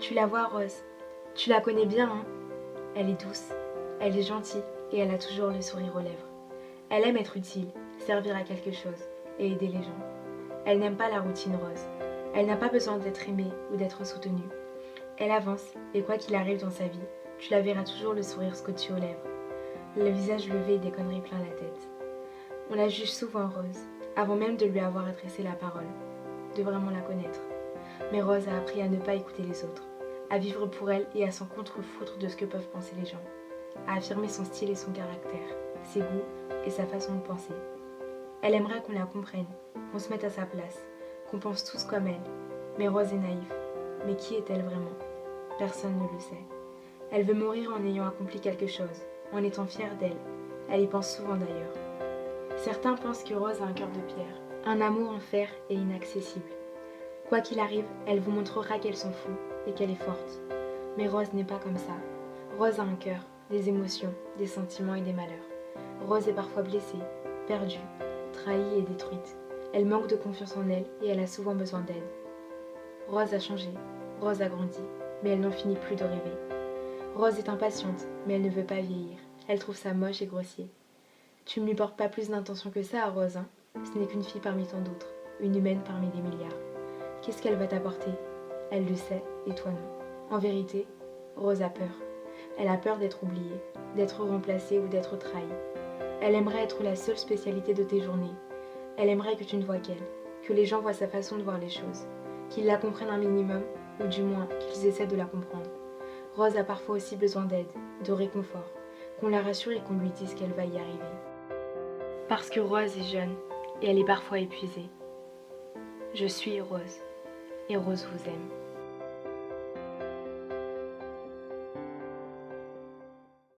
Tu la vois, Rose. Tu la connais bien, hein? Elle est douce, elle est gentille et elle a toujours le sourire aux lèvres. Elle aime être utile, servir à quelque chose et aider les gens. Elle n'aime pas la routine, Rose. Elle n'a pas besoin d'être aimée ou d'être soutenue. Elle avance et quoi qu'il arrive dans sa vie, tu la verras toujours le sourire scotché aux lèvres, le visage levé et des conneries plein la tête. On la juge souvent, Rose, avant même de lui avoir adressé la parole, de vraiment la connaître. Mais Rose a appris à ne pas écouter les autres, à vivre pour elle et à s'en contrefoutre de ce que peuvent penser les gens, à affirmer son style et son caractère, ses goûts et sa façon de penser. Elle aimerait qu'on la comprenne, qu'on se mette à sa place, qu'on pense tous comme elle. Mais Rose est naïve. Mais qui est-elle vraiment? Personne ne le sait. Elle veut mourir en ayant accompli quelque chose, en étant fière d'elle. Elle y pense souvent d'ailleurs. Certains pensent que Rose a un cœur de pierre, un amour en fer et inaccessible. Quoi qu'il arrive, elle vous montrera qu'elle s'en fout et qu'elle est forte. Mais Rose n'est pas comme ça. Rose a un cœur, des émotions, des sentiments et des malheurs. Rose est parfois blessée, perdue, trahie et détruite. Elle manque de confiance en elle et elle a souvent besoin d'aide. Rose a changé, Rose a grandi, mais elle n'en finit plus de rêver. Rose est impatiente, mais elle ne veut pas vieillir. Elle trouve ça moche et grossier. Tu ne lui portes pas plus d'intention que ça à Rose, hein? Ce n'est qu'une fille parmi tant d'autres, une humaine parmi des milliards. Qu'est-ce qu'elle va t'apporter? Elle le sait, et toi non. En vérité, Rose a peur. Elle a peur d'être oubliée, d'être remplacée ou d'être trahie. Elle aimerait être la seule spécialité de tes journées. Elle aimerait que tu ne vois qu'elle, que les gens voient sa façon de voir les choses, qu'ils la comprennent un minimum, ou du moins qu'ils essaient de la comprendre. Rose a parfois aussi besoin d'aide, de réconfort, qu'on la rassure et qu'on lui dise qu'elle va y arriver. Parce que Rose est jeune, et elle est parfois épuisée. Je suis Rose, et Rose vous aime.